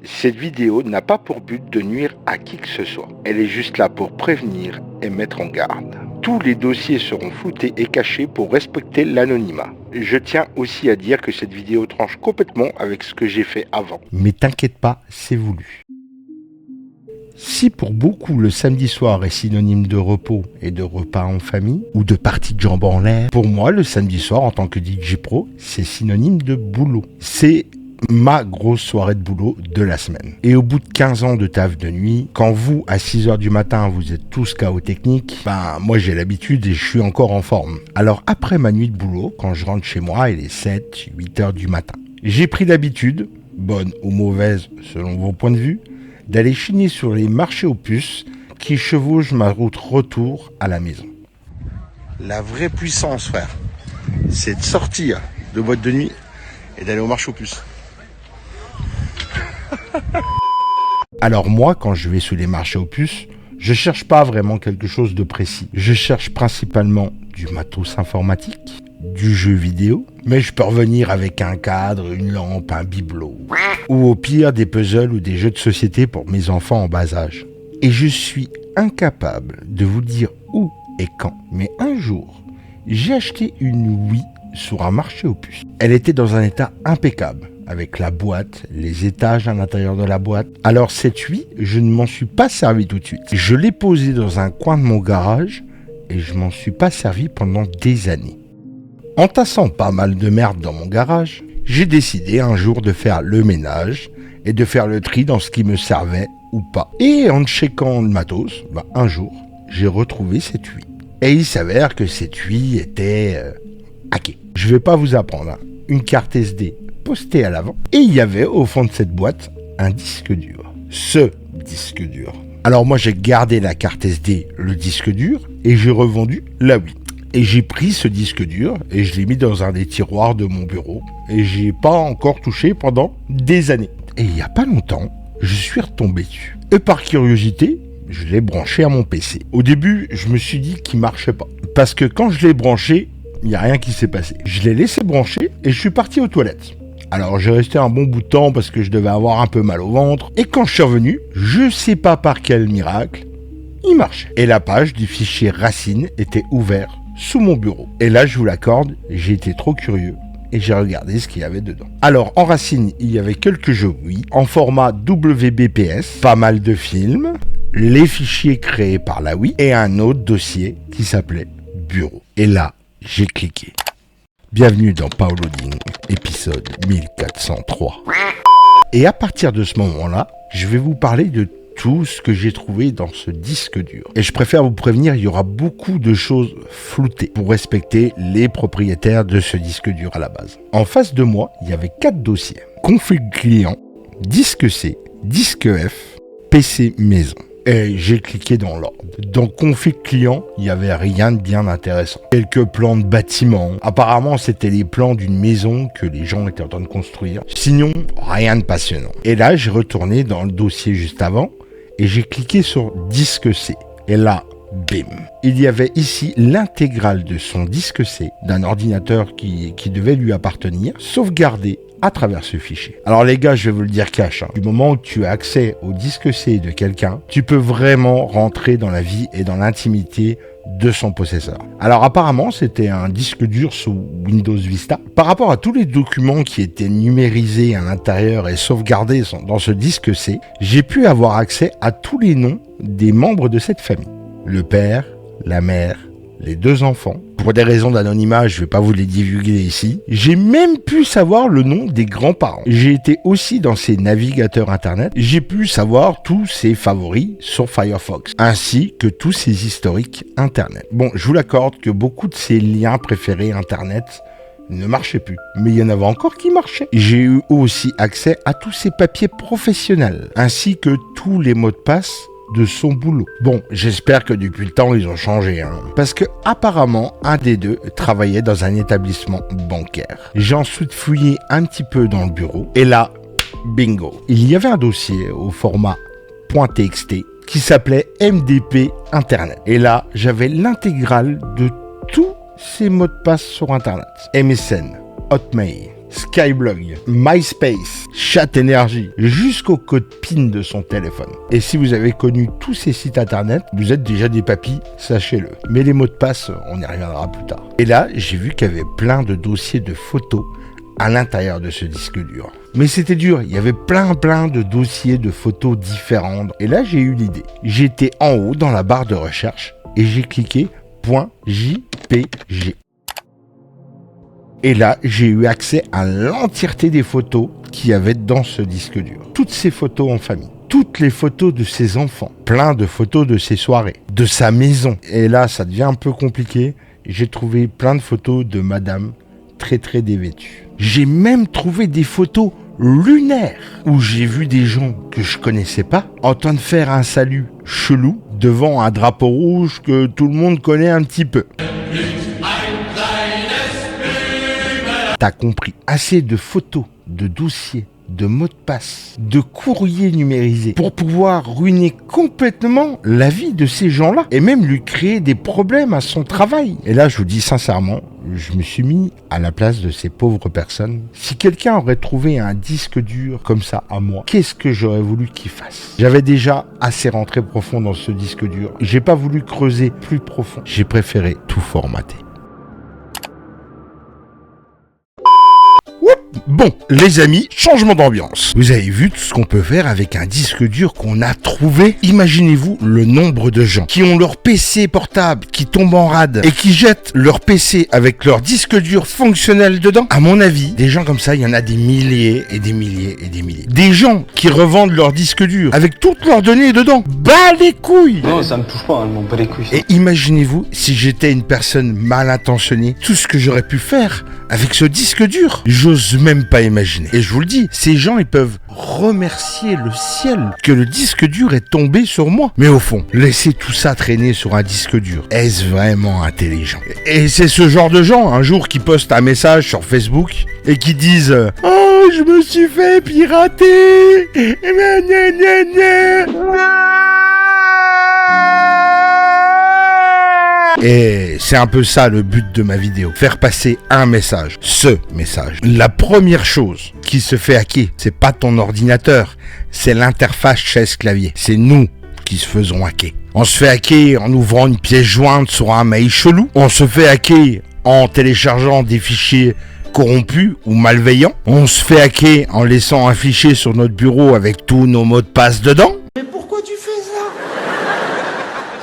Cette vidéo n'a pas pour but de nuire à qui que ce soit. Elle est juste là pour prévenir et mettre en garde. Tous les dossiers seront floutés et cachés pour respecter l'anonymat. Je tiens aussi à dire que cette vidéo tranche complètement avec ce que j'ai fait avant. Mais t'inquiète pas, c'est voulu. Si pour beaucoup le samedi soir est synonyme de repos et de repas en famille, ou de parties de jambes en l'air, pour moi le samedi soir en tant que DJ pro, c'est synonyme de boulot. C'est ma grosse soirée de boulot de la semaine. Et au bout de 15 ans de taf de nuit, quand vous, à 6h du matin, vous êtes tous KO technique, moi j'ai l'habitude et je suis encore en forme. Alors après ma nuit de boulot, quand je rentre chez moi, il est 7-8h du matin. J'ai pris l'habitude, bonne ou mauvaise selon vos points de vue, d'aller chiner sur les marchés aux puces qui chevauchent ma route retour à la maison. La vraie puissance, frère, c'est de sortir de boîte de nuit et d'aller au marché aux puces. Alors moi, quand je vais sous les marchés aux puces, je cherche pas vraiment quelque chose de précis. Je cherche principalement du matos informatique, du jeu vidéo, mais je peux revenir avec un cadre, une lampe, un bibelot, ou au pire des puzzles ou des jeux de société pour mes enfants en bas âge. Et je suis incapable de vous dire où et quand, mais un jour, j'ai acheté une Wii sur un marché aux puces. Elle était dans un état impeccable, avec la boîte, les étages à l'intérieur de la boîte. Alors cette Wii, je ne m'en suis pas servi tout de suite. Je l'ai posée dans un coin de mon garage et je m'en suis pas servi pendant des années. En tassant pas mal de merde dans mon garage, j'ai décidé un jour de faire le ménage et de faire le tri dans ce qui me servait ou pas. Et en checkant le matos, un jour, j'ai retrouvé cette Wii. Et il s'avère que cette Wii était hackée. Je vais pas vous apprendre, une carte SD postée à l'avant. Et il y avait au fond de cette boîte un disque dur. Ce disque dur. Alors moi j'ai gardé la carte SD, le disque dur, et j'ai revendu la Wii. Et j'ai pris ce disque dur et je l'ai mis dans un des tiroirs de mon bureau. Et j'ai pas encore touché pendant des années. Et il y a pas longtemps, je suis retombé dessus. Et par curiosité, je l'ai branché à mon PC. Au début, je me suis dit qu'il marchait pas. Parce que quand je l'ai branché, il n'y a rien qui s'est passé. Je l'ai laissé brancher et je suis parti aux toilettes. Alors j'ai resté un bon bout de temps parce que je devais avoir un peu mal au ventre. Et quand je suis revenu, je sais pas par quel miracle, il marchait. Et la page du fichier Racine était ouverte sous mon bureau. Et là, je vous l'accorde, j'ai été trop curieux et j'ai regardé ce qu'il y avait dedans. Alors en Racine, il y avait quelques jeux Wii en format WBPS, pas mal de films, les fichiers créés par la Wii et un autre dossier qui s'appelait Bureau. Et là, j'ai cliqué. Bienvenue dans Paoloading, épisode 1403. Et à partir de ce moment-là, je vais vous parler de tout ce que j'ai trouvé dans ce disque dur. Et je préfère vous prévenir, il y aura beaucoup de choses floutées pour respecter les propriétaires de ce disque dur à la base. En face de moi, il y avait 4 dossiers. Config client, disque C, disque F, PC maison. Et j'ai cliqué dans l'ordre. Dans config client, il n'y avait rien de bien intéressant. Quelques plans de bâtiments. Apparemment, c'était les plans d'une maison que les gens étaient en train de construire. Sinon, rien de passionnant. Et là, j'ai retourné dans le dossier juste avant et j'ai cliqué sur disque C. Et là, bim. Il y avait ici l'intégrale de son disque C d'un ordinateur qui devait lui appartenir, sauvegardé à travers ce fichier. Alors les gars, je vais vous le dire cash, du moment où tu as accès au disque C de quelqu'un, tu peux vraiment rentrer dans la vie et dans l'intimité de son possesseur. Alors apparemment, c'était un disque dur sous Windows Vista. Par rapport à tous les documents qui étaient numérisés à l'intérieur et sauvegardés dans ce disque C, j'ai pu avoir accès à tous les noms des membres de cette famille. Le père, la mère, les 2 enfants. Pour des raisons d'anonymat, je ne vais pas vous les divulguer ici. J'ai même pu savoir le nom des grands-parents. J'ai été aussi dans ses navigateurs internet. J'ai pu savoir tous ses favoris sur Firefox, ainsi que tous ses historiques internet. Bon, je vous l'accorde que beaucoup de ses liens préférés internet ne marchaient plus. Mais il y en avait encore qui marchaient. J'ai eu aussi accès à tous ses papiers professionnels, ainsi que tous les mots de passe de son boulot. Bon, j'espère que depuis le temps, ils ont changé, parce que apparemment, un des 2 travaillait dans un établissement bancaire. J'ai ensuite fouillé un petit peu dans le bureau, et là, bingo. Il y avait un dossier au format .txt qui s'appelait MDP Internet. Et là, j'avais l'intégrale de tous ces mots de passe sur Internet. MSN, Hotmail, Skyblog, MySpace, Chat Energy, jusqu'au code PIN de son téléphone. Et si vous avez connu tous ces sites internet, vous êtes déjà des papis, sachez-le. Mais les mots de passe, on y reviendra plus tard. Et là, j'ai vu qu'il y avait plein de dossiers de photos à l'intérieur de ce disque dur. Mais c'était dur, il y avait plein de dossiers de photos différents. Et là, j'ai eu l'idée. J'étais en haut dans la barre de recherche et j'ai cliqué .jpg. Et là, j'ai eu accès à l'entièreté des photos qu'il y avait dans ce disque dur. Toutes ces photos en famille. Toutes les photos de ses enfants. Plein de photos de ses soirées. De sa maison. Et là, ça devient un peu compliqué. J'ai trouvé plein de photos de madame très dévêtue. J'ai même trouvé des photos lunaires où j'ai vu des gens que je connaissais pas en train de faire un salut chelou devant un drapeau rouge que tout le monde connaît un petit peu. T'as compris, assez de photos, de dossiers, de mots de passe, de courriers numérisés pour pouvoir ruiner complètement la vie de ces gens-là et même lui créer des problèmes à son travail. Et là, je vous dis sincèrement, je me suis mis à la place de ces pauvres personnes. Si quelqu'un aurait trouvé un disque dur comme ça à moi, qu'est-ce que j'aurais voulu qu'il fasse? J'avais déjà assez rentré profond dans ce disque dur. J'ai pas voulu creuser plus profond. J'ai préféré tout formater. Bon, les amis, changement d'ambiance. Vous avez vu tout ce qu'on peut faire avec un disque dur qu'on a trouvé? Imaginez-vous le nombre de gens qui ont leur PC portable qui tombe en rade et qui jettent leur PC avec leur disque dur fonctionnel dedans. À mon avis, des gens comme ça, il y en a des milliers et des milliers et des milliers. Des gens qui revendent leur disque dur avec toutes leurs données dedans. Bas les couilles! Non, ça me touche pas, je m'en bats les couilles. Et imaginez-vous si j'étais une personne mal intentionnée, tout ce que j'aurais pu faire avec ce disque dur. J'ose même pas imaginer. Et je vous le dis, ces gens, ils peuvent remercier le ciel que le disque dur est tombé sur moi. Mais au fond, laisser tout ça traîner sur un disque dur, est-ce vraiment intelligent? Et c'est ce genre de gens, un jour, qui postent un message sur Facebook et qui disent « Oh, je me suis fait pirater !» Et c'est un peu ça le but de ma vidéo. Faire passer un message. Ce message. La première chose qui se fait hacker, c'est pas ton ordinateur. C'est l'interface chaise-clavier. C'est nous qui se faisons hacker. On se fait hacker en ouvrant une pièce jointe sur un mail chelou. On se fait hacker en téléchargeant des fichiers corrompus ou malveillants. On se fait hacker en laissant un fichier sur notre bureau avec tous nos mots de passe dedans. Mais pourquoi tu fais ça?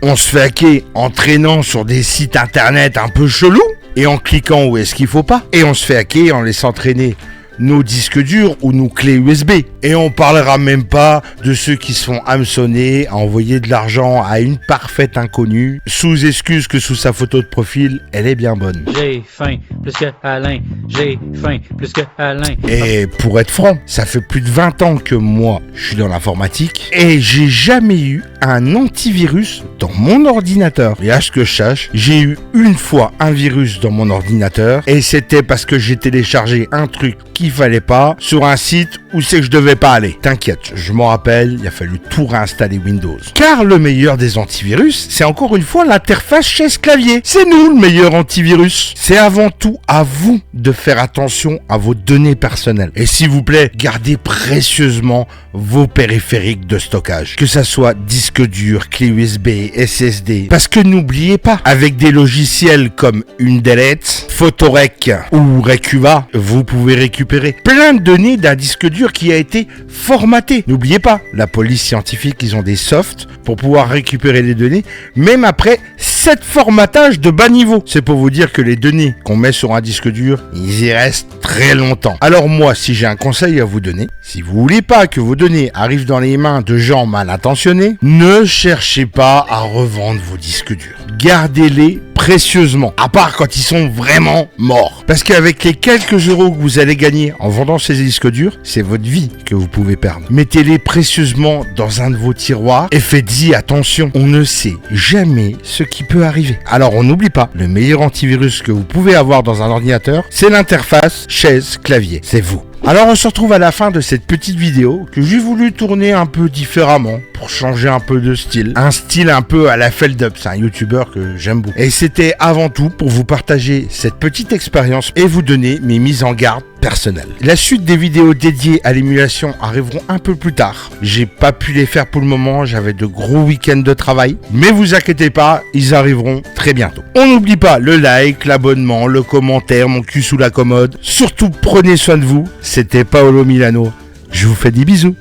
On se fait hacker en traînant sur des sites internet un peu chelous et en cliquant où est-ce qu'il faut pas. Et on se fait hacker en laissant traîner nos disques durs ou nos clés USB. Et on parlera même pas de ceux qui se font hameçonner à envoyer de l'argent à une parfaite inconnue, sous excuse que sous sa photo de profil, elle est bien bonne. J'ai faim plus que Alain, j'ai faim plus que Alain. Et pour être franc, ça fait plus de 20 ans que moi, je suis dans l'informatique et j'ai jamais eu un antivirus dans mon ordinateur. Et à ce que je sache, j'ai eu une fois un virus dans mon ordinateur et c'était parce que j'ai téléchargé un truc qu'il fallait pas sur un site où c'est que je devais pas aller. T'inquiète, je m'en rappelle, il a fallu tout réinstaller Windows. Car le meilleur des antivirus, c'est encore une fois l'interface chaise-clavier. C'est nous le meilleur antivirus. C'est avant tout à vous de faire attention à vos données personnelles. Et s'il vous plaît, gardez précieusement vos périphériques de stockage. Que ça soit disque dur, clé USB, SSD. Parce que n'oubliez pas, avec des logiciels comme Undelete, Photorec ou Recuva, vous pouvez récupérer plein de données d'un disque dur qui a été formaté. N'oubliez pas, la police scientifique, ils ont des softs pour pouvoir récupérer les données, même après 7 formatages de bas niveau. C'est pour vous dire que les données qu'on met sur un disque dur, ils y restent très longtemps. Alors moi, si j'ai un conseil à vous donner, si vous voulez pas que vos données arrivent dans les mains de gens mal intentionnés, ne cherchez pas à revendre vos disques durs. Gardez-les précieusement, à part quand ils sont vraiment morts. Parce qu'avec les quelques euros que vous allez gagner en vendant ces disques durs, c'est votre vie que vous pouvez perdre. Mettez-les précieusement dans un de vos tiroirs et faites-y attention. On ne sait jamais ce qui peut arriver. Alors on n'oublie pas, le meilleur antivirus que vous pouvez avoir dans un ordinateur, c'est l'interface chaise-clavier. C'est vous. Alors on se retrouve à la fin de cette petite vidéo que j'ai voulu tourner un peu différemment pour changer un peu de style. Un style un peu à la Feldup, c'est un youtubeur que j'aime beaucoup. Et c'était avant tout pour vous partager cette petite expérience et vous donner mes mises en garde personnel. La suite des vidéos dédiées à l'émulation arriveront un peu plus tard. J'ai pas pu les faire pour le moment, j'avais de gros week-ends de travail, mais vous inquiétez pas, ils arriveront très bientôt. On n'oublie pas le like, l'abonnement, le commentaire, mon cul sous la commode. Surtout prenez soin de vous. C'était Paolo Milano. Je vous fais des bisous.